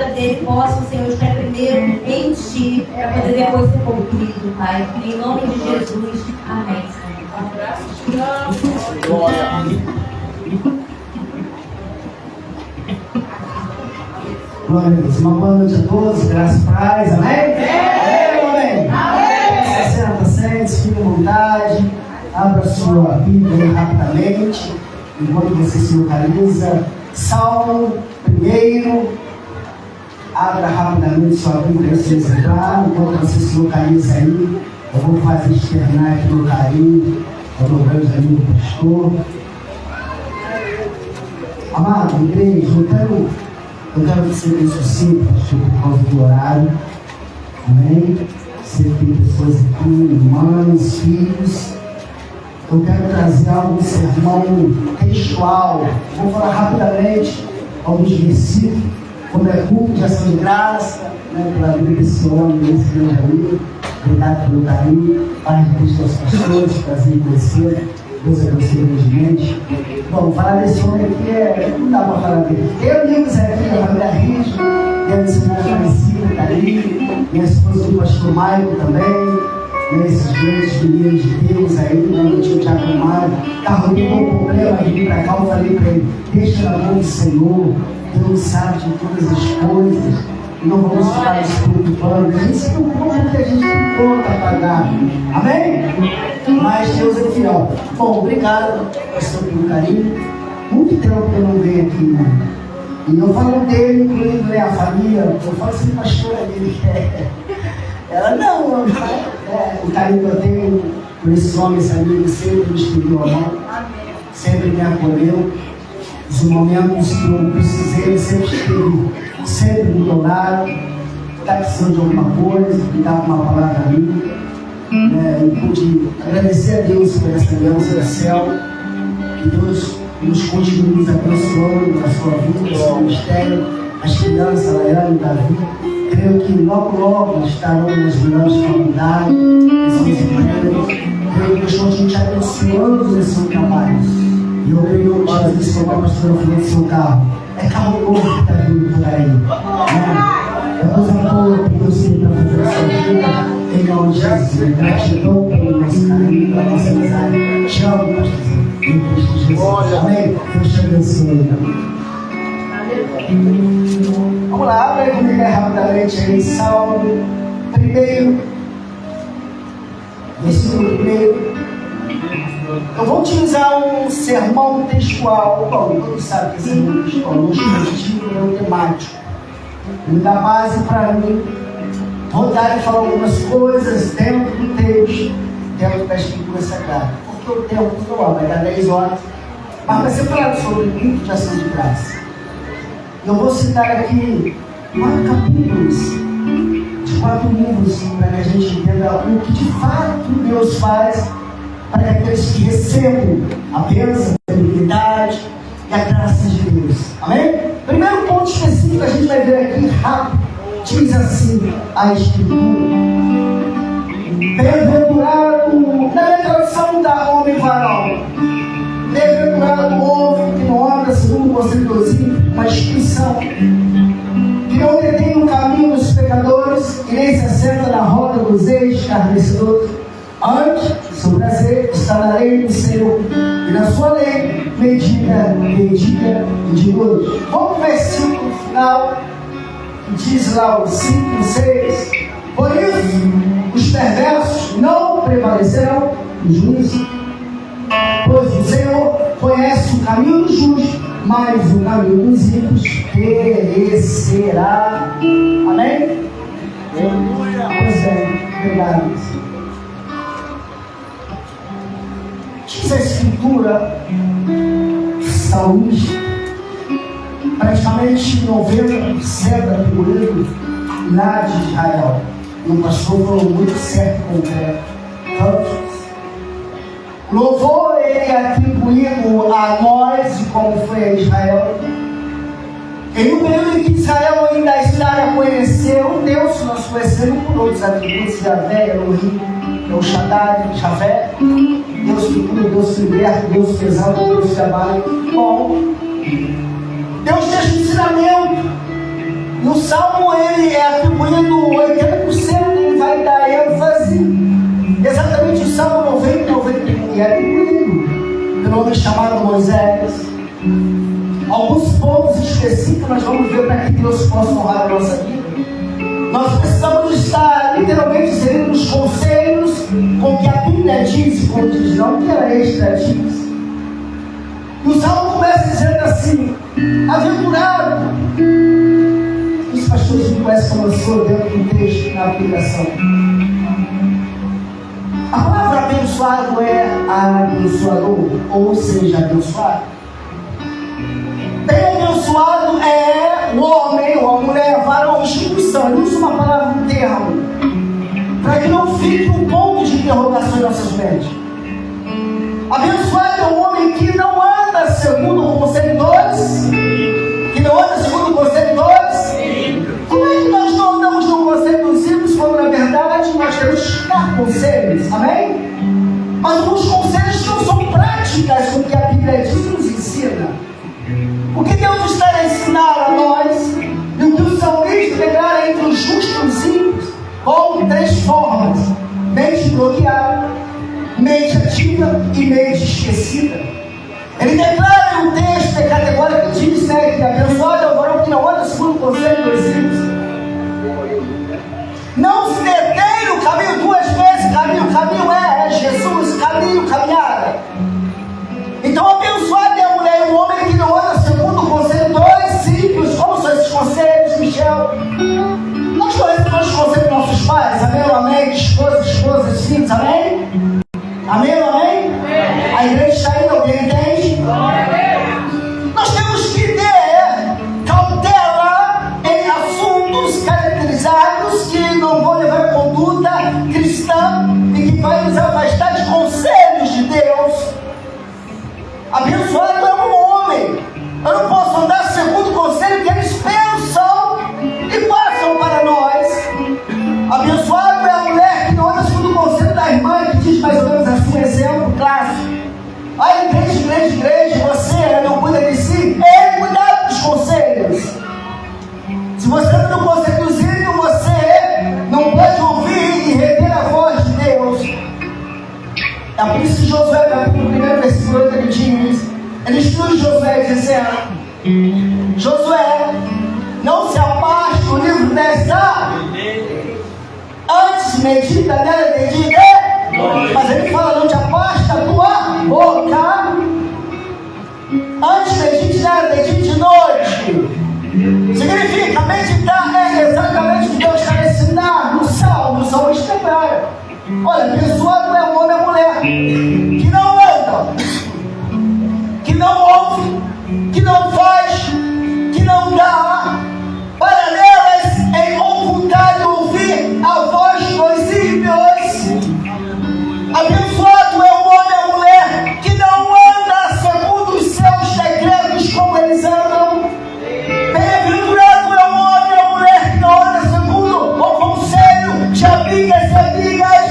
vida dele possa, Senhor, estar primeiro em Ti, para poder depois ser cumprido, Pai. Em nome de Jesus. Amém. Glória a Deus. Uma boa noite a todos. Graças e paz. Amém? Amém. Amém. Senta, sente-se, fique à vontade. Abra sua Bíblia rapidamente, enquanto você se localiza. Salmo 1. Abra rapidamente sua Bíblia para você entrar. Enquanto você se localiza aí, eu vou fazer externar aqui no carinho ao meu grande amigo pastor. Amado, igreja, eu quero ser bem sucinto, por causa do horário. Amém? Você tem pessoas aqui, mães, filhos. Eu quero trazer algo de sermão textual. Vou falar rapidamente alguns versículos. Como é culto de ação de graça, pela vida desse homem, desse grande amigo. Obrigado pelo carinho. Pai de Cristo aos pastores, prazer em conhecer. Deus abençoe grandemente. Bom, falar desse homem aqui não dá para falar dele. Tem amigos aqui da família Rígio, tem a missionária Aparecida, está ali, minha esposa do pastor Maio também, esses grandes meninos de Deus aí, no tio Tiago Mário. Estava com um problema de vir para cá, eu falei para ele: deixa na mão do Senhor, Deus sabe de todas as coisas, e não vamos ficar nos preocupando. A gente se preocupa porque a gente tem conta a pagar. Amém? Mas Deus é fiel. Bom, obrigado, pastor, pelo carinho. Muito tempo que eu não venho aqui, né? E eu falo dele, incluindo a família. Eu falo assim, pastora, ele ela não, o carinho que eu tenho por esse homem, esse amigo, sempre me estendeu a mão, sempre me acolheu. Os momentos que eu precisei, ele sempre esteve, sempre me do lado. Está precisando de alguma coisa, me dá uma palavra a mim. E pude agradecer a Deus por essa aliança do céu. Que Deus nos continue nos abençoando na sua vida, no seu ministério, as crianças, Laiane e Davi. Creio que logo estarão nas melhores faculdades, nos seus empregos. Creio que Deus continue te abençoando no seu trabalho. E eu creio que Jesus, como a pastora falou do seu carro, é carro novo que está vindo por aí. É coisa boa que Deus tem para fazer a sua vida. Em nome de Jesus, gratidão pelo nosso carinho, pela nossa amizade. Te amo, pastor. Em Cristo Jesus. Amém? Deus te abençoe. Vamos lá, abre comigo rapidamente aí, Salmo 1, versículo 1. Eu vou utilizar um sermão textual. Bom, todos sabem que esse sermão textual não é um temático. Ele dá base para mim. Vou dar e falar algumas coisas dentro do texto, dentro da Escritura Sagrada. Porque o tempo não vai dar 10 horas. Mas vai ser falado sobre culto de ação de graça. Eu vou citar aqui 4 capítulos de 4 livros para que a gente entenda o que de fato Deus faz para que aqueles que recebam a bênção, a benignidade e a graça de Deus. Amém? Primeiro ponto específico que a gente vai ver aqui rápido. Diz assim a Escritura: bem-aventurado, na minha tradução da homem varão, bem-aventurado o homem que não anda segundo o conselho dos ímpios, uma instituição, que não detém o caminho dos pecadores, e nem se assenta na roda dos escarnecedores. Antes, seu prazer está na lei do Senhor, e na sua lei medita e de noite. Vamos para o versículo final. Diz lá o 5 e 6: por isso os perversos não prevalecerão no juízo, pois o Senhor conhece o caminho dos justos, mas o caminho dos ímpios perecerá. Amém? Pois é, obrigado. Diz a Escritura, salmista, praticamente 90% da tribo lá de Israel. E o pastor falou muito certo e concreto. Louvor ele atribuído a nós, e como foi a Israel. Em um período em que Israel ainda está a conhecer o Deus que nós conhecemos por outros atributos, Javé, Elohim, El Shaddai, Javé, Deus que cura, Deus que liberta, Deus que exalta, Deus que abate. Bom, Deus deixa um ensinamento E o Salmo, ele é atribuído 80%, ele vai dar ênfase exatamente o Salmo 90 e 91, e é atribuído pelo homem chamado Moisés. Alguns pontos específicos nós vamos ver para que Deus possa honrar a nossa vida. Nós precisamos estar literalmente inserindo nos conselhos com que a Bíblia diz, e como diz, não que ela extra diz. E o Salmo começa dizendo assim: aventurado. Os pastores me conhecem como eu sou dentro do texto, na aplicação. A palavra abençoado é abençoador, ou seja, abençoado. Bem abençoado é o homem, ou a mulher, varão, instituição. Ele usa uma palavra, um termo, para que não fique um ponto de interrogação em nossas mentes. Abençoado é o homem que não anda segundo o conselho dos, que não anda segundo o conselho dos. Como é que nós não andamos no conselho dos ímpios, quando na verdade nós temos que dar conselhos? Amém? Mas alguns conselhos não são práticas com que a Bíblia diz e nos ensina. O que Deus está a ensinar a nós, e o que o salmista declara entre os justos e os ímpios, com 3 formas: mente bloqueada, mente ativa e mente esquecida. Ele declara em um texto categórico que diz, que abençoado é o varão que não anda segundo o conselho dos ímpios. Não se detém no caminho 2 vezes. Caminho é Jesus, caminho, caminhada. Então abençoado é a mulher e o homem que não anda segundo o conselho dos ímpios. Como são esses conselhos, Michel? Nós conhecemos os conselhos dos nossos pais, amém, amém, esposas, filhos, amém? Amém, amém? A igreja está indo, alguém entende? Nós temos que ter cautela em assuntos caracterizados que não vão levar a conduta cristã e que vai nos afastar de conselhos de Deus. Abençoado é um homem. Eu não posso andar segundo o conselho que eles pensam e passam para nós. Abençoado é a mulher que não anda segundo o conselho da irmã, que diz mais ou menos assim, um exemplo clássico: a igreja, você não cuida de si, cuidado dos conselhos. Se você não no conselho dos ímpios, você não pode ouvir e reter a voz de Deus. É por isso que Josué, capítulo 1, versículo 8, ele diz, ele instrui Josué dizendo: Josué, não se afaste do livro desta, antes medita nela de dia, mas ele fala: não te afaste da tua boca, antes medite nela de noite. Significa meditar exatamente o que Deus está ensinando no Salmo. O Salmo declara: olha, abençoado é o homem e a mulher que não anda, que não ouve, que não faz, que não dá paralelas em ocultar e ouvir a voz dos ímpios. Abençoado é o homem e a mulher que não anda segundo os seus decretos como eles andam. Bem-aventurado é o homem e a mulher que não anda segundo o conselho de amigas e amigas.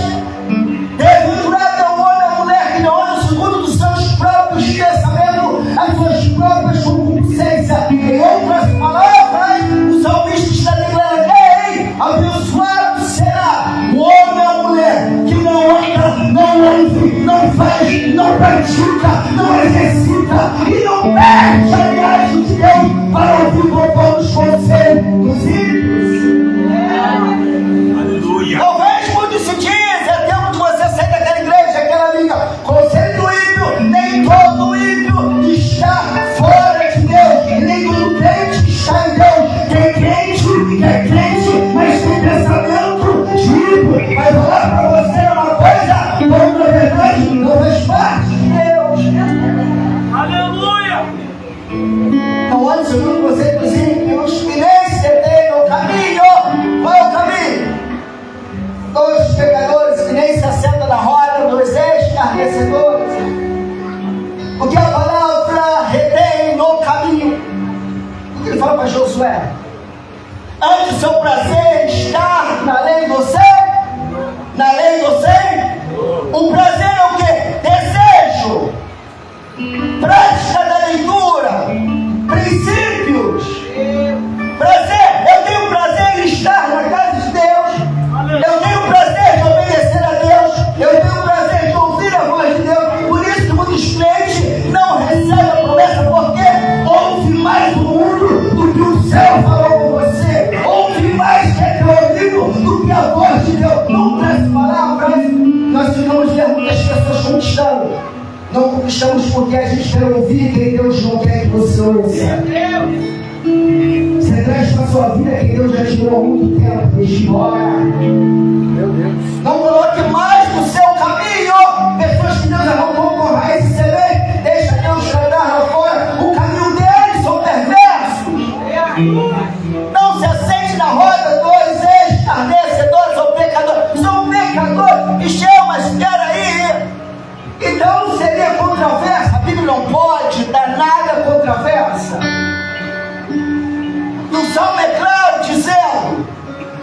Bem-aventurado é o homem e a mulher que não anda segundo os seus próprios pensamentos, as suas próprias concupiscências. Em outras palavras, o salmista está declarando: ei, abençoado será o homem e a mulher que não anda, não ouve, não faz, não pratica, não exercita e não perde, aliás, o Deus para ouvir conforme os conselhos dos ímpios. Aleluia. Talvez muitos se dizem, é tempo de você sair daquela igreja, aquela amiga. Conselho do ímpio, nem todo ímpio está fora de Deus, e nem todo crente está em Deus. Tem crente que é crente, mas tem pensamento de ímpio. Vai falar para você uma coisa, quando na verdade não faz parte de Deus. Aleluia! Não ande segundo o conselho dos ímpios e nem se detém no caminho. Qual é o caminho? 2 pecadores que nem se assentam na roda, 2 escarnecedores. Porque a palavra retém no caminho. O que ele fala para Josué? Antes o seu prazer estar na lei do céu, na lei do céu. O prazer é o quê? Desejo, prática da leitura, princípios. Prazer, eu tenho conquistamos porque a gente quer ouvir quem Deus não quer que você ouça. Você traz para a sua vida quem Deus já tirou há muito tempo. Deixe embora. Meu Deus. Não coloque mais no seu caminho pessoas que Deus arrancou com raiz e semente. Deixa Deus tratar lá fora. O caminho deles são perversos. Não se aceite na roda dos escarnecedores ou pecadores. São pecadores. Michel, mas espera aí. Então seria controversa. A Bíblia não pode dar nada controversa. No Salmo é claro dizendo: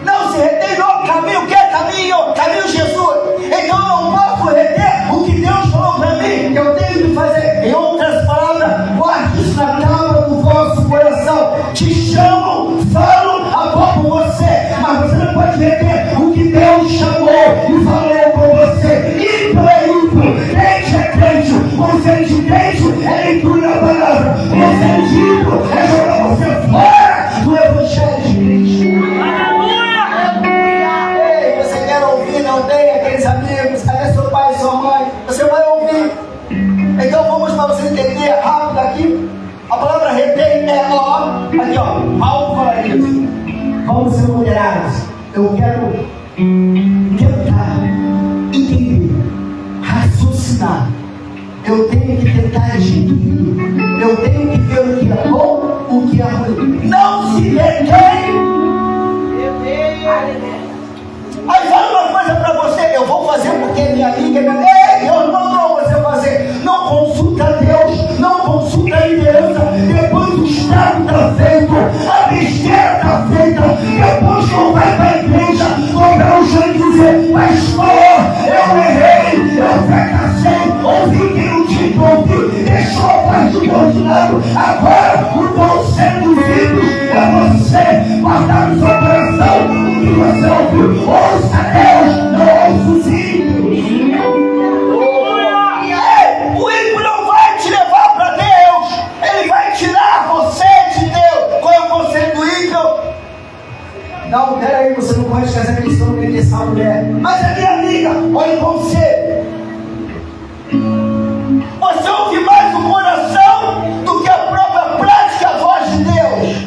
não se retém no caminho. Que é caminho? Caminho Jesus. Então eu não posso reter o que Deus falou para mim que eu tenho que fazer. Em outras palavras, guarde isso na tábua do vosso coração. Te chamam, falam a pouco você, mas você não pode reter o que Deus chamou e falou com você. Ímpio é ímpio, crente é crente, conceito de crente é leitura da palavra, conceito de ímpio é jogar você fora do Evangelho de Cristo. Ei, você quer ouvir? Não tem aqueles amigos? Cadê seu pai e sua mãe? Você vai ouvir. Então vamos para você entender rápido aqui. A palavra retém é ó. Aqui ó, Paulo fala isso. Vamos ser moderados. Eu quero tentar entender, raciocinar. Eu tenho que tentar distinguir. Eu tenho que ver o que é bom, o que é ruim. Não se retém. Aí fala uma coisa para você. Eu vou fazer porque minha amiga é minha... Ei, Deus mandou você fazer. Não consulta Deus, não consulta a liderança. Depois o estrago está feito, a besteira está feita. Depois não vai para a igreja comprar um chão e dizer: pastor, eu errei, eu fracassei, ouvi quem não tinha que ouvir, deixou a parte de Deus de lado. Agora o conselho dos filhos é você guardar no seu coração o que você ouviu. Ouça Deus, não ouça os ímpios. O ímpio não vai te levar para Deus, ele vai tirar você de Deus. Qual é o conselho do ímpio? Não, peraí, você não pode casar cristão nem essa mulher. Mas é minha amiga, olha o conselho. Você ouve mais o coração do que a própria prática, a voz de Deus.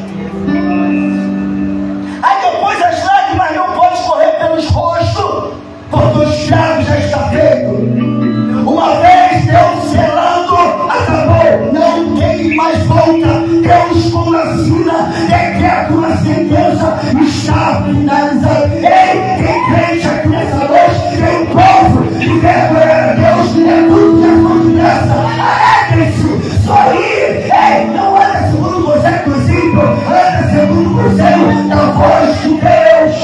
Aí depois as lágrimas não podem correr pelos rostos, porque o estrago já está feito. Uma vez Deus selando, acabou, não tem mais volta. Deus com a sina, decreto uma sentença, está finalizado. Ei, tem crente aqui nessa noite, tem um povo que vergonha a Deus, que é tudo que acontece. Alegrem-se, sorri. Ei, não anda segundo o conselho dos ímpios, anda segundo o conselho da voz de Deus.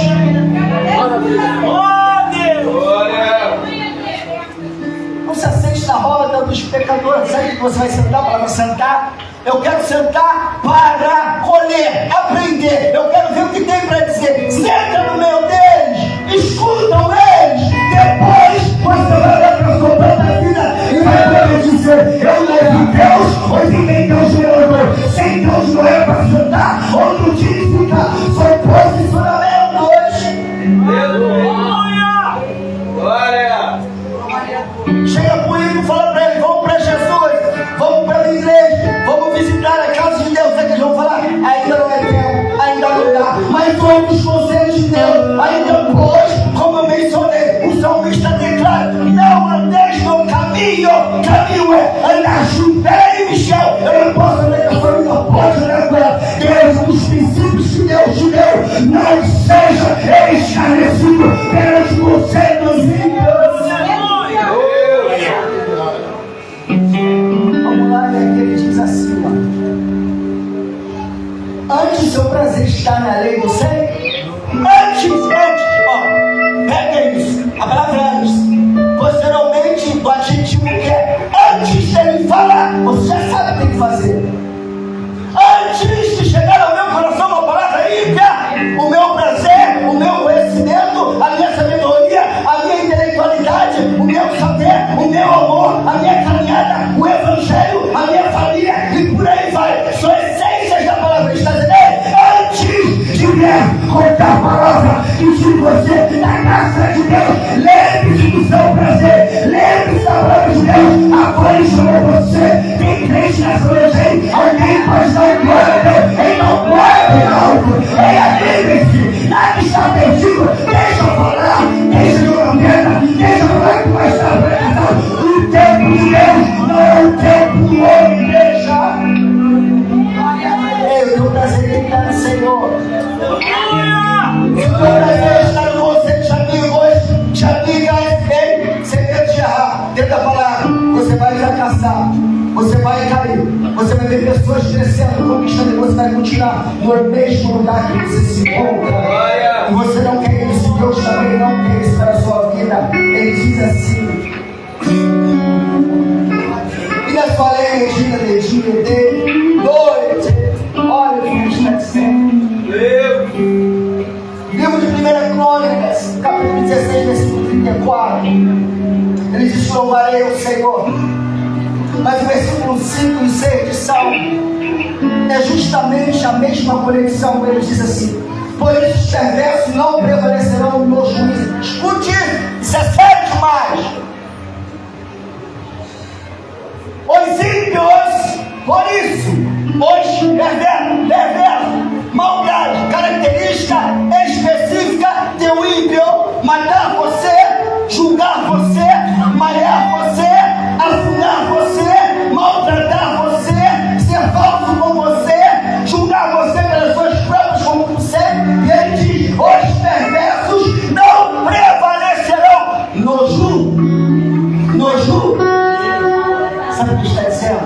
Não se assente na roda dos pecadores. Sabe que você vai sentar para não sentar? Eu quero sentar para colher, aprender. Eu quero ver o que tem para dizer. Senta no meio deles, escutam eles. Depois você vai olhar para a sua própria vida e vai poder dizer: eu não ouvi Deus, ouvi quem Deus me mandou. Sem Deus não é para sentar, outro dia fica. Foi posicionamento hoje. Aleluia! Glória! Chega por ele e fala para ele: vamos para Jesus, vamos para a igreja, vamos visitar a casa de Deus. É que eles vão falar: ainda não é tempo, ainda não dá. Mas vamos os conselhos de Deus. Aí depois, como eu mencionei, o salmista declara: não andeis no caminho. Caminho é andar junto. Peraí, Michel, eu não posso andar com a família, pode andar com ela. Deus, os princípios que Deus te deu, não seja escarnecido perante o conselho dos ímpios. Vamos lá, ele diz assim, ó: antes seu prazer está na lei do céu. Antes, ó, pega isso, a palavra antes. Posteriormente, do adjetivo que é antes dele falar, você já sabe o que tem que fazer. Antes de chegar ao meu coração uma palavra ímpia, o meu prazer, o meu conhecimento, a minha sabedoria, a minha intelectualidade, o meu saber, o meu amor, a minha caminhada, o evangelho, a minha família e por aí vai. São essências da palavra. Está dizendo: antes de vier contar a palavra e de você, na graça de Deus, lembre-se do seu prazer, lembre-se da palavra de Deus. Agora ele chamou está perdido, deixa eu falar, deixa eu jogar merda, deixa eu falar que vai estar apresentado. O tempo de Deus não é o tempo do homem, deixa. Ei, o teu prazer tem que estar no Senhor. Se o teu prazer está em você, te amigo hoje, te amiga, ei, sem medo de errar, dentro da palavra, você vai fracassar, você vai cair, você vai ver pessoas crescendo, conquistando, e você vai continuar no mesmo lugar que você se encontra. E você não quer isso, Deus também não quer isso para a sua vida. Ele diz assim: e na sua lei regina de dia, de noite, olha o que está dizendo. Livro de 1 Crônicas, capítulo 16, versículo 34. Ele diz: louvarei ao Senhor. Mas o versículo 5 e 6 de Salmo é justamente a mesma conexão. Ele diz assim: por isso os perversos não prevalecerão no juízo. Escute, isso é sério demais. Os ímpios, por isso, os perversos, maldade, característica específica de um ímpio: matar você, julgar você, malhar você, afundar você, maltratar você, ser falso com você, julgar você pelas suas próprias concupiscências. E ele diz: os perversos não prevalecerão no juízo. No juízo. Sabe o que está dizendo?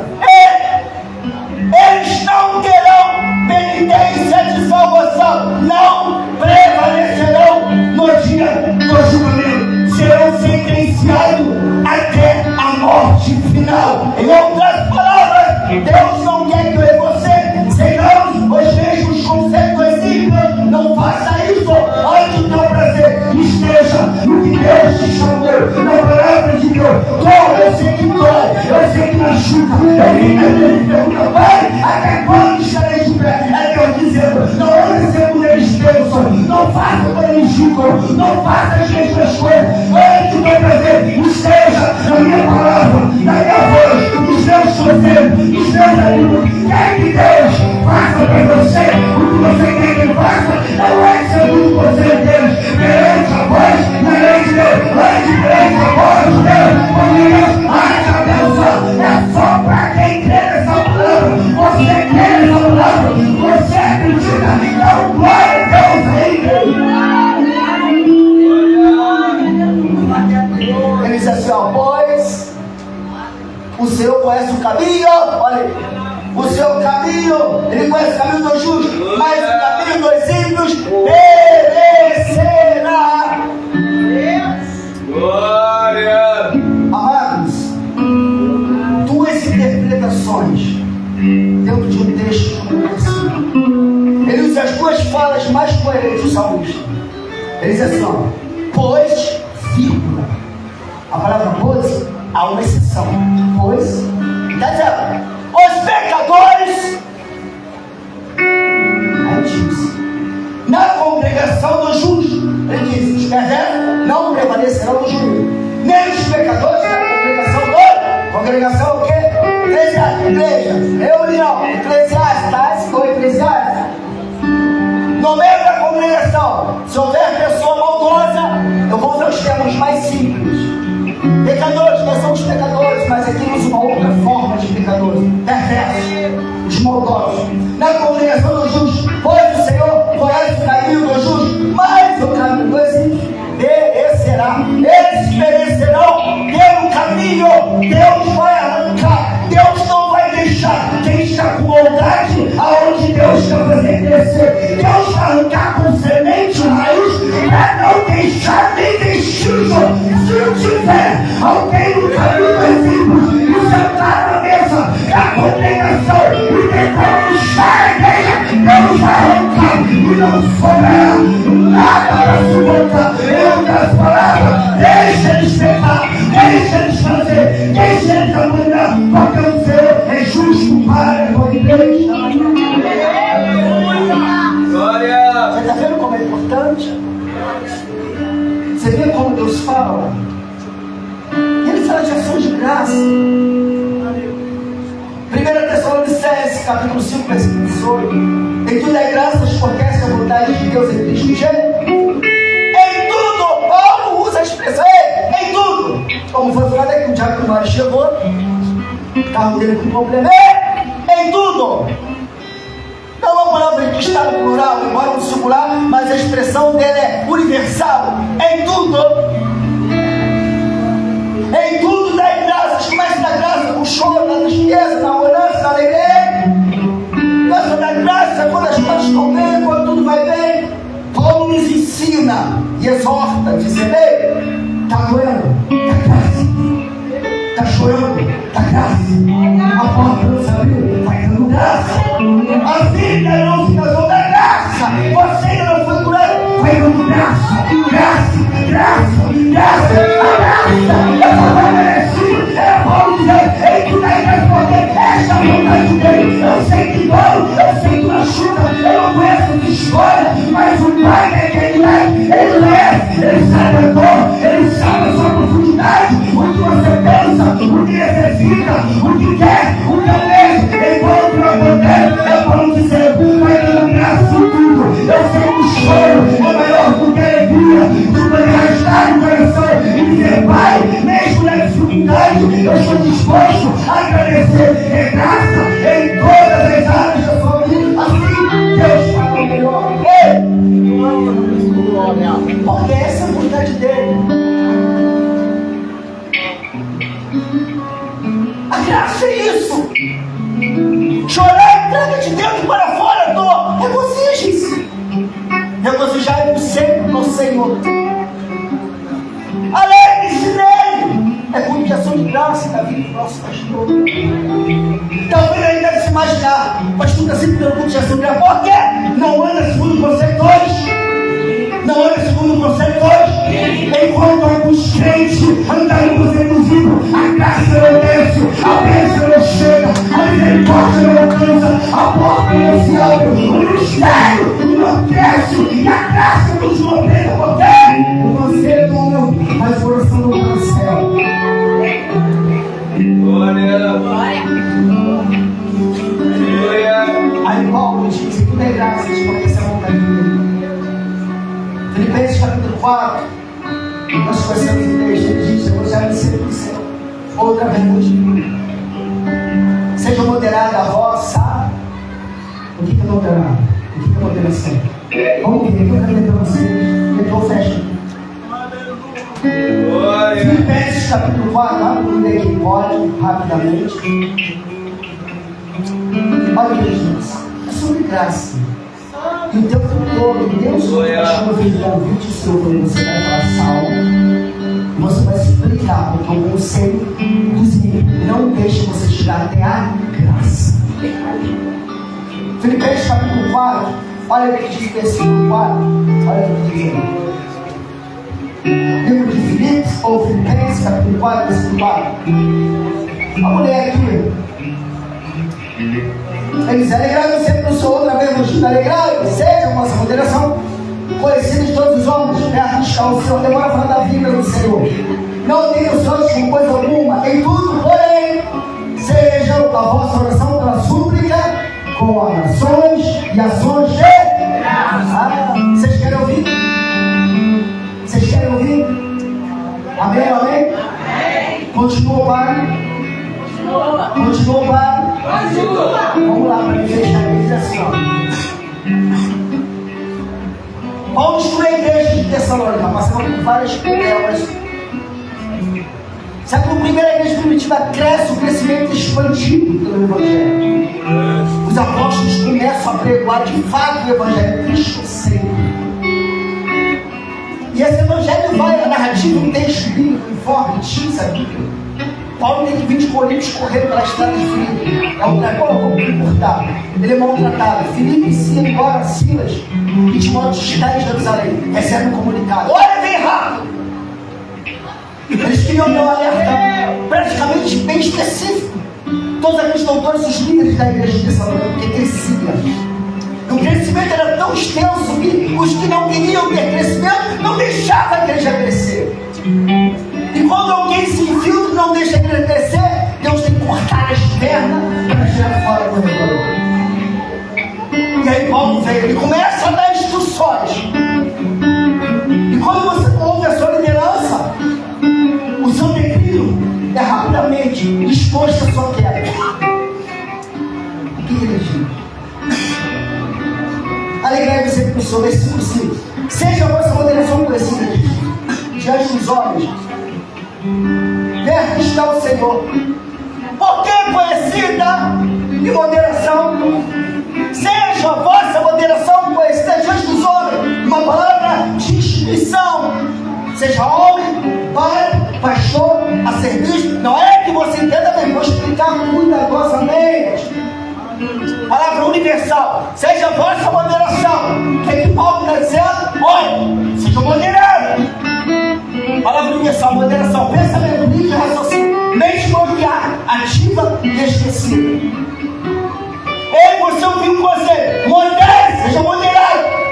Eles não terão penitência de salvação, não prevalecerão no dia do julgamento, serão sentenciados até a morte final. Em outras palavras, Deus não quer que eu e você sejamos os mesmos conceitos ímpios. Não faça isso antes do teu prazer. Esteja no que Deus te chamou, na palavra de Deus. Eu sei que dói, eu sei que machuca. Eu vim na minha pergunta: Pai, até quando estarei de pé? É Deus dizendo: não ande segundo eles pensam, não faça como eles julgam, não faça as mesmas coisas. Antes do teu prazer, esteja na minha palavra, na minha voz, nos meus conselhos, nos meus amigos. Quer que Deus faça para você o que você quer que Ele faça? Não é segundo o conselho deles, perante a voz, na lei de Deus, antes perante a voz de Deus, porque Deus age a bênção, é só para quem crê nessa palavra. Você crê nessa palavra, você acredita, então glória a Deus aí. Ele diz assim: ó, pois o Senhor conhece o caminho, olha aí, o seu caminho, Ele conhece o caminho dos justos, mas o caminho dos ímpios perecerá. Glória! Amados, duas interpretações dentro de um texto como esse. Ele usa as duas falas mais coerentes do salmista. Ele diz assim: ó, pois, vírgula. A palavra pois há uma exceção. Pois, está dizendo, os pecadores, aí diz, na congregação dos justos, ele diz: os perversos não prevalecerão no juízo, nem os pecadores na congregação o quê? Igreja, reunião, eclesiásticas ou eclesiástica. No meio da congregação, se houver pessoa maldosa, eu vou usar os termos mais simples. Pecadores, nós somos pecadores, mas aqui usa uma outra forma de pecadores, perversos, os maldosos. Na congregação dos justos, pois o Senhor conhece o caminho dos justos, mas o caminho dos ímpios perecerá. Eles perecerão pelo caminho. Deus vai arrancar, Deus não vai deixar quem está com maldade aonde Deus está fazendo crescer. Deus vai arrancar com semente raios para não deixar nem vestígio. Se tiver alguém no caminho dos ímpios e sentar na mesa da condenação e tentar puxar a igreja, Deus vai arrancar e não sobrará nada para se voltar. Em outras palavras, deixa eles pecar, deixa eles fazer, deixa eles amanhã, porque o Senhor é justo para com a igreja. Glória! Você está vendo como é importante? Você vê como Deus fala? Ele fala de ações de graça. 1 Tessalonicenses, capítulo 5, versículo 18. Em tudo é graças porque essa é a vontade de Deus em Cristo Jesus. Tiago Tomari chegou, o carro dele com problema. Em tudo! Não é uma palavra que está no plural, embora no singular, mas a expressão dele é universal. Em tudo! Em tudo dá graças. Começa a dar graça no choro, na tristeza, na orância, na alegria. Começa a dar graça quando as coisas estão bem, quando tudo vai bem. Paulo nos ensina e exorta, dizendo: ei, está doendo? Está graça. Está chorando? Está graça. A porta não se abriu? Vai dando graça. A vida não se casou da graça. Você ainda não foi curado? Vai dando graça. Graça, graça, graça. A graça é só merecido. É Paulo dizendo: ei, tu dá graça porque essa é a vontade dele. Eu sei que dói, eu sei que machuca, eu não conheço essa história, mas o Pai é quem ele é, ele sabe a dor, ele sabe a sua profundidade, o que você pensa, o que necessita, o que quer, o que almeja, enquanto não poder, é Paulo dizendo: vai dando graça por tudo. Eu sei que o choro é maior do que a alegria, tu vai arrastar no coração e dizer: Pai, mesmo na dificuldade, eu estou disposto a agradecer. É graça em todas as áreas da sua vida. Assim Deus fala o melhor. Porque essa é a vontade dele. A graça é isso. Chorar e traga de dentro para fora a dor. Regozijem-se. Regozijai-vos sempre no Senhor. Alegre-se nele. É culto de ação de graça da vida do nosso pastor. Talvez ele deve se imaginar: o pastor está sempre dando culto de ação de graça. Por quê? Não anda segundo conceitores. Não anda segundo conceitores. Enquanto alguns crentes andaram seduzindo, a graça não desce, a bênção não chega, a misericórdia não alcança, a porta não se abre, o ministério não cresce e a graça nos mantém. Por quê? O conselho não, mas o coração não está no céu. Aí Paulo diz que tudo é graça, porque essa é a vontade dele. Filipenses capítulo 4, nós conhecemos o texto, ele diz: eu já me sei do céu. Outra verdade. Seja moderada a voz, sabe? O que é moderado? O que é moderação? Vamos ver, eu quero ler para vocês. Depois fecha. Filipenses capítulo 4, vamos ler aqui, pode, rapidamente. Olha o que ele diz: é sobre graça. E o tempo todo, Deus chama o filho de convite seu quando você vai falar salmo. Você vai se explicar, porque o conselho dos inimigos não deixa você chegar até a graça. Filipenses capítulo 4, olha o que diz o versículo 4. Olha o que diz aí. Livro de Filipos ou Filipenses capítulo 4, versículo 4. Vamos ler aqui. Ele diz: alegrai-vos sempre no Senhor. Outra vez vos digo: alegrai-vos, seja a vossa moderação conhecida de todos os homens, perto de o Senhor. Demora a falar da vida do Senhor. Não tenham os olhos com coisa alguma, em tudo, porém, seja a vossa oração pela súplica, com orações e ações de graça. Vocês querem ouvir? Vocês querem ouvir? Amém, amém? Amém. Continua, Pai. Continua, Pai. Vamos lá, para me fechar aqui, diz assim, Paulo estuda a igreja de Tessalônica, passando por várias problemas. Sabe que a primeira igreja primitiva cresce, o crescimento expandido pelo Evangelho. Os apóstolos começam a pregoar de fato o Evangelho, Cristo sempre. E esse Evangelho vai, a narrativa, um texto bíblico, forte, a Bíblia. Paulo tem que vir de Coríntios correndo pela estrada de Filipe. É um dragão, vou me importar. Ele é maltratado. Filipe ensina embora Silas e Timóteo está em Jerusalém. Recebe um comunicado: olha, vem rápido. Eles queriam dar um alerta praticamente bem específico. Todos aqueles doutores, os líderes da igreja de Tessalônica, porque crescia. O crescimento era tão extenso que os que não queriam ter crescimento não deixavam a igreja crescer. E quando alguém se infiltra e não deixa a igreja crescer, Deus tem que cortar as pernas para tirar fora do corredor. E aí Paulo vem, ele começa a dar instruções. E quando você ouve a sua liderança, o seu declínio é o versículo 5. Seja a vossa moderação conhecida diante dos homens. Perto está o Senhor. Por que conhecida e moderação? Seja a vossa moderação conhecida diante dos homens. Uma palavra de instituição. Seja homem, pai, pastor, a serviço. Não é que você entenda bem, vou explicar cuidadosamente. Palavra universal. Seja a vossa moderação. O que Paulo está dizendo? Olha, seja moderado. Palavra universal, moderação, pensamento, livre, raciocínio, mente bloqueada, ativa e esquecida. Ei, você ouviu o conselho? Modere, seja moderado.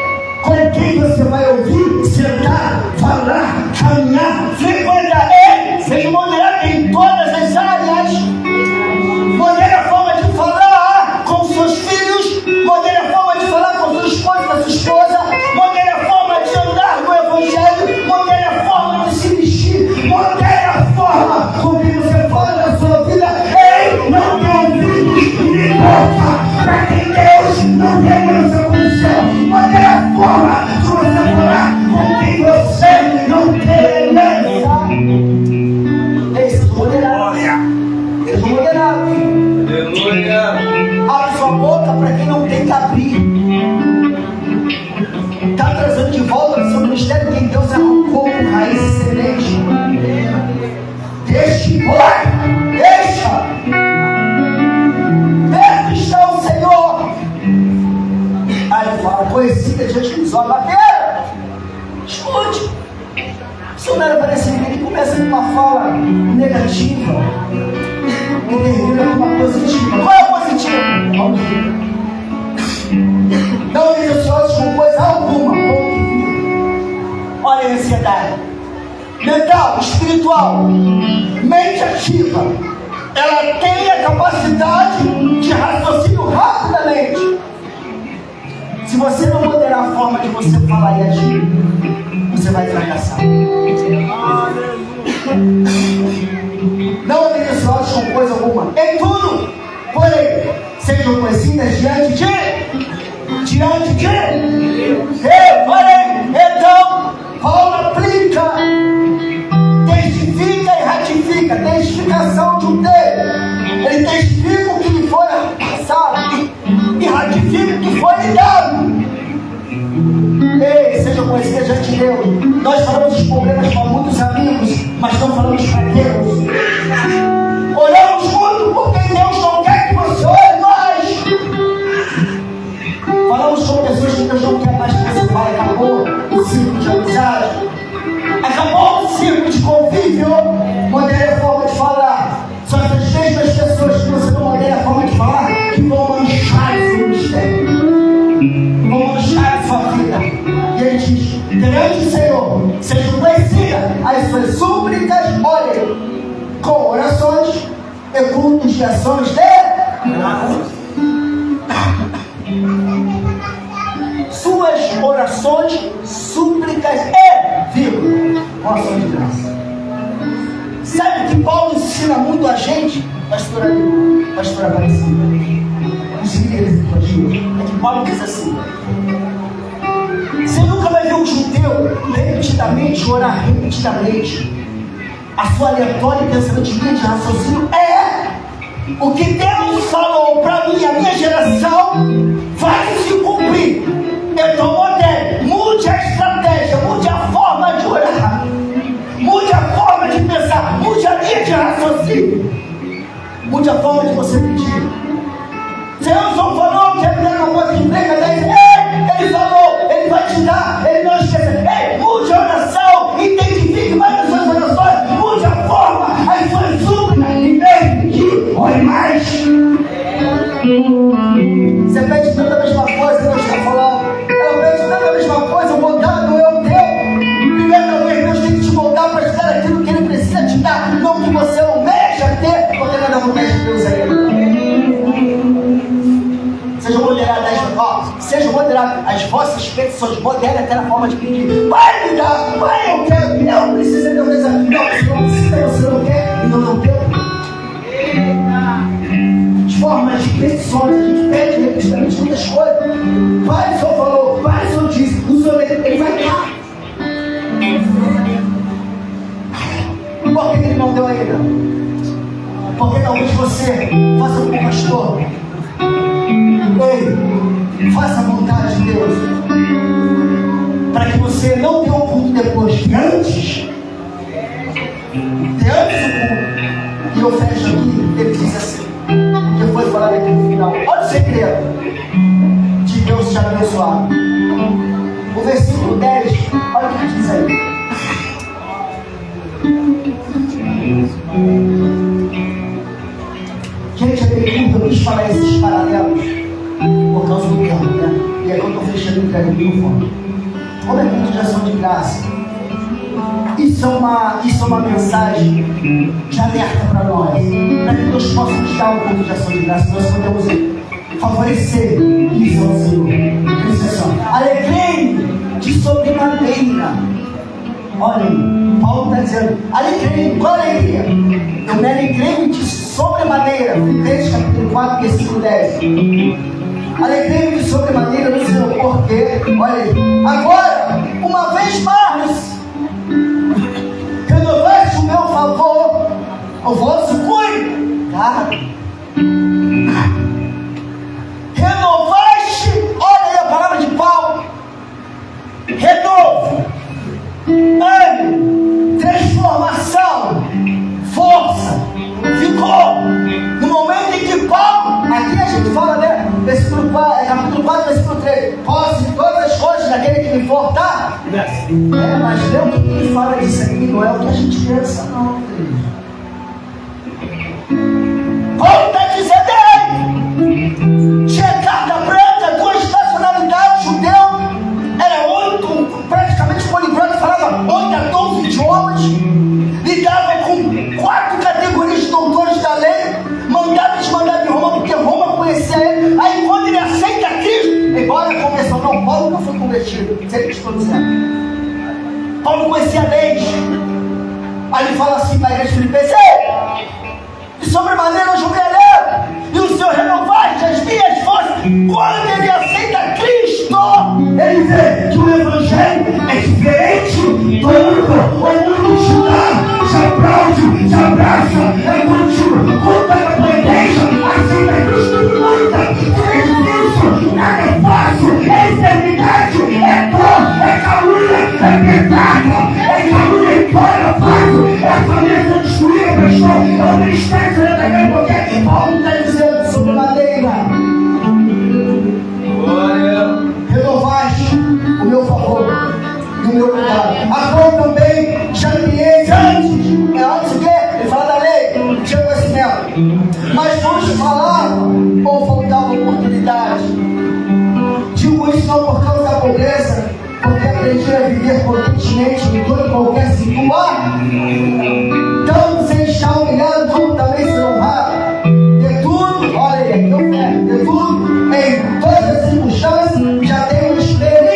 Com quem você vai ouvir, sentar, falar, caminhar, frequentar? Ei, seja moderado em todas as áreas. Modere a forma de falar com seus filhos, modere a forma de falar com sua esposa, com sua esposa, modere a forma de andar no evangelho, modere a forma de se vestir, modere a forma com que você fala na sua vida. Ei, não tem ouvidos nem boca para quem Deus não tem essa condição. Modere a forma de você falar com quem você não tem aliança. Ei, seja moderado. Seja moderado. Abre sua boca para quem não tem que abrir. Está trazendo de volta para o seu ministério quem Deus arrancou com raiz e semente. Deixe embora. Deixa. Perto está o Senhor. Aí ele fala, conhecida diante dos olhos. Bateram. Escute. Isso não era parecido. Ele começa com uma fala negativa e termina com uma positiva. Qual é a positiva? Vamos ver. Não ansiosos com coisa alguma. Olha a ansiedade. Mental, espiritual, mente ativa. Ela tem a capacidade de raciocínio rapidamente. Se você não moderar a forma de você falar e agir, você vai fracassar. Não andem ansiosos com coisa alguma. Em tudo, porém, sejam conhecidas diante de porém, então, Paulo aplica, testifica e ratifica, testificação de um termo. Ele testifica o que lhe foi passado e ratifica o que foi lhe dado. Ei, seja conhecida diante de Deus. Nós falamos dos problemas para muitos amigos, mas não falamos para Deus. Oramos muito porque Deus não quer que você ore mais. Falamos com pessoas que Deus não quer mais que você fale. Acabou o ciclo de amizade, acabou o ciclo de convívio. Modere a forma de falar. São essas mesmas pessoas que você não modera a forma de falar que vão manchar esse ministério, vão manchar a sua vida. E ele diz: perante o Senhor sejam conhecidas as suas súplicas, olhem, com orações e cultos de ações de graças. Suas orações, súplicas e vírgula, oração de graça. Sabe que Paulo ensina muito a gente, pastora Aparecida, os líderes do dia, é que Paulo diz assim: você nunca vai ver um judeu repetidamente orar repetidamente. A sua aleatória pensamento de linha de raciocínio é: o que Deus falou para mim, a minha geração, vai se cumprir. Então modere, mude a estratégia, mude a forma de orar, mude a forma de pensar, mude a linha de raciocínio, mude a forma de você pedir. Deus não falou que é uma coisa de prega 10. Ele falou, ele vai te dar, ele não esquece. Ei, mude a oração, identifique mais as suas orações, mude a forma, as suas súplicas, e pedir, ore mais. Você pede tanta mesma coisa, Deus está falando. Ela pede tanta mesma coisa, o moldado é o teu. Primeiro, Deus tem que te moldar para te dar aquilo que Ele precisa te dar, não que você almeja ter, porque nada vontade de Deus é Seja moderado, seja moderado as vossas petições, modere até na forma de pedir. Pai, me dá, Pai, eu quero, eu preciso de Deus. Não, você não precisa, você não quer, e não tem. As formas de petições, a gente pede repetidamente muitas coisas. Pai, o Senhor falou, Pai, o Senhor disse, ele vai estar. Por que ele não deu ainda? Porque talvez você faça como pastor. Ei, faça a vontade de Deus. Para que você não tenha um culto depois, de antes do culto. E eu fecho aqui, ele diz assim, que foi falado aqui no final. Olha o segredo de Deus te abençoar. O versículo 10, olha o que diz aí. Gente, eu quis falar esses paralelos por causa do tempo, né? E agora eu estou fechando o entrega do microfone. Como é culto de ação de graça? Isso é uma mensagem de alerta para nós, para que Deus possa nos dar um culto de ação de graça. Nós podemos favorecer isso ao Senhor. Alegrei de sobremaneira. Olha aí, Paulo está dizendo, alegrei, qual alegria? Eu me alegrei de sobremaneira. Filipenses capítulo 4, versículo 10. Alegrei-me de sobremaneira no Senhor, porque, olha aí, agora, uma vez mais, renovaste o meu favor, o vosso cuidado. Renovaste, olha aí a palavra de Paulo, renovo, ânimo, transformação, força, vigor. No momento em que Paulo, aqui a gente fala, né? Versículo 4, capítulo 4, versículo 3. Posso todas as coisas daquele que me importar? Mas lê o que ele fala disso aqui, não é o que a gente pensa, não, querido. Paulo está dizendo aí, tinha carta branca, 2 nacionalidades, judeu, era praticamente poliglota, falava 8 a 12 idiomas, lidava com 4 categorias de doutores da lei, mandava desmandar de Roma, porque Roma conhecia ele. Aí quando ele aceita Cristo, embora a conversão, não, Paulo não foi convertido, sei o que estou dizendo. Paulo conhecia leis. Aí ele fala assim para a igreja de Filipenses: de sobremaneira eu julguei a lei, e o Senhor renovaste as minhas forças. Quando ele aceita Cristo, ele vê que o Evangelho é diferente do mundo. O mundo te dá, te aplaude, te abraça, é contigo, conta com a tua igreja, aceita Cristo e luta. É difícil, nada é fácil, é eternidade, é dor, é calúnia, é pecado, é calúnia e glória, fácil, é a família destruída, pastor, é o ministério que daqui a pouco é que Paulo está dizendo sobre madeira. Renovaste o meu favor e o meu cuidado. A qual também já criei antes. É antes o quê? Ele fala da lei, tinha conhecimento. Mas vos falava ou faltava oportunidade. Digo isso não por causa da pobreza, porque aprendi a viver contentemente em toda e qualquer situação. Tanto sem estar humilhado como também ser honrado. De tudo, olha aí, eu quero, de tudo, em todas as circunstâncias, já tenho experiência.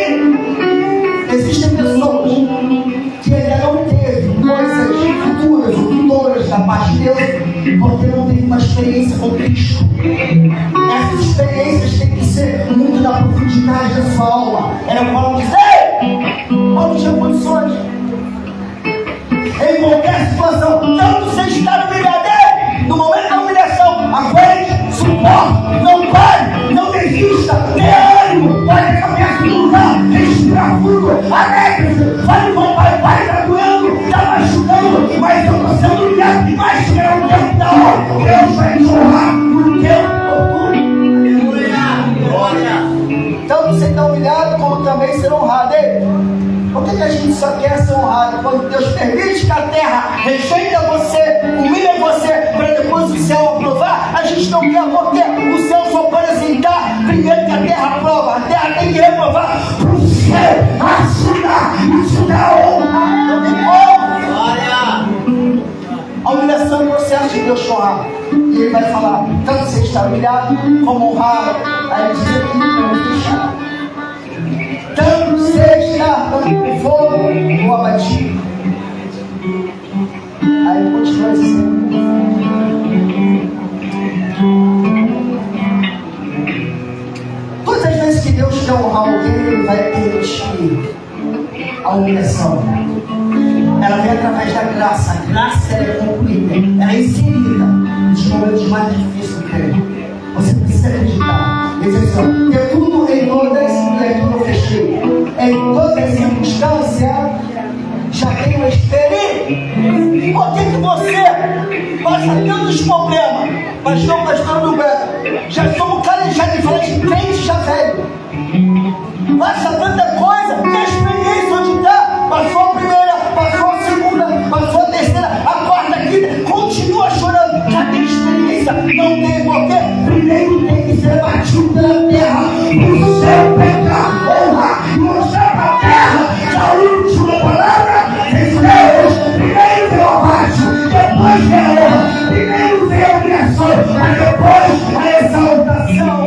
Existem pessoas que ainda não teve coisas futuras ou vindouras da parte de Deus, porque não teve uma experiência com Cristo. Essas experiências têm que ser muito da profundidade da sua alma. Era o Paulo dizer: Paulo tinha condições. Em qualquer situação, tanto sem estar humilhado, no momento da humilhação, aguente, suporte, não pare, não desista, tenha ânimo, pode a cabeça no lugar, respira fundo, alegre-se, fale com o pai, está doendo, está machucando, mas eu estou sendo humilhado, mas será o tempo da hora, Deus vai te honrar no tempo oportuno. Aleluia! Tanto sem estar humilhado, como também ser honrado. Por que a gente só quer ser honrado? Quando Deus permite que a terra rejeita você, humilha você, para depois o céu aprovar, a gente não quer, porque o céu só pode aceitar primeiro que a terra aprova. A terra tem que reprovar para o céu assinar, isso dá honra. Não tem como. A humilhação é o processo de Deus honrar. E ele vai falar, tanto você está humilhado como honrado. Aí ele diz aqui, não deixar. Tanto seja no fogo ou abatido. Aí continua dizendo: todas as vezes que Deus quer honrar alguém, Ele vai permitir a humilhação. Ela vem através da graça. A graça ela é concluída, ela é inserida nos momentos mais difíceis do crente. Você precisa acreditar. Ele diz assim, porque tudo em todas, eu fechei, em todas as circunstâncias, já tem uma experiência. Por que você passa tantos problemas? Pastor Roberto, já somos calejados de falar de crente já velho. Passa tanta coisa, que a experiência onde está, passou a primeira, passou a segunda, passou a terceira, a quarta, a quinta, continua chorando. Já tem experiência, não tem porquê. Primeiro tem que ser batido pela terra, o céu pegar honra e mostrar para a terra que a última palavra é Deus. Primeiro veio o baixo, depois veio a honra, primeiro veio a criação, mas depois a exaltação.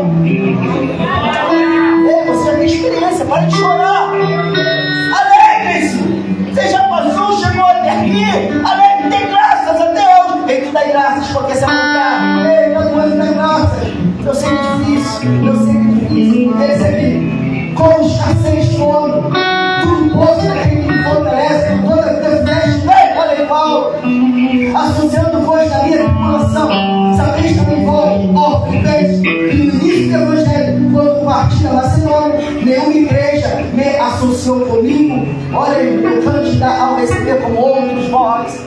Você tem experiência, para de chorar. Alegre-se. Você já passou, chegou até aqui. Alegre, tem graças a Deus. Ei, tu dá graças porque essa vontade. Ei, todo mundo dá graças. Eu sei que é difícil. Eu sei que é difícil. Recebi com escassez de fome. Tudo posso daquele que me fortalece. Toda a vida fecha. Olha, Paulo. Associando voz da minha tripulação. Sabeis também vós, ó, crentes, que no início do Evangelho, quando parti da Macedônia, nenhuma igreja me associou comigo. Olha, eu candidato ao receber como outros vós.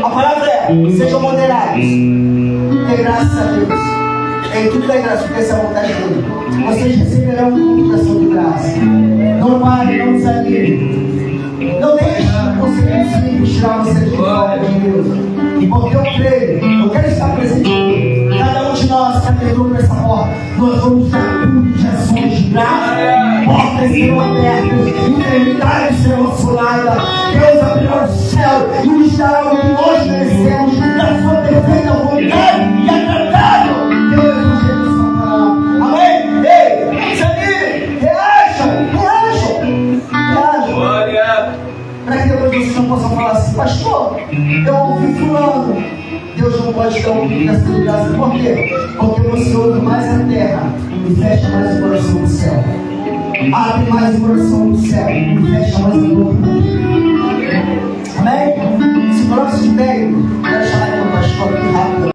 A palavra é: sejam moderados. Dê graças a Deus. Em tudo é graça, porque essa é a vontade dele. Vocês receberão uma coração de graça. Não pare, não desanime. Não deixe você conseguir tirar você de fora de Deus. Porque eu creio, eu quero estar presente aqui. Cada um de nós que atendeu por essa porta, nós vamos dar tudo de ações de graça. Portas serão abertas, enfermidades serão furadas. Deus abrirá o céu e nos dará o que nós merecemos da sua perfeita vontade e agradável. Amém? Ei, desanime, reajam. Para que depois vocês não possam falar assim: pastor, eu ouvi fulano. Deus não pode dar obrigação de graça. Por quê? Porque você ouve mais a terra e fecha mais o coração do céu. Abre mais o coração do céu e fecha mais a boca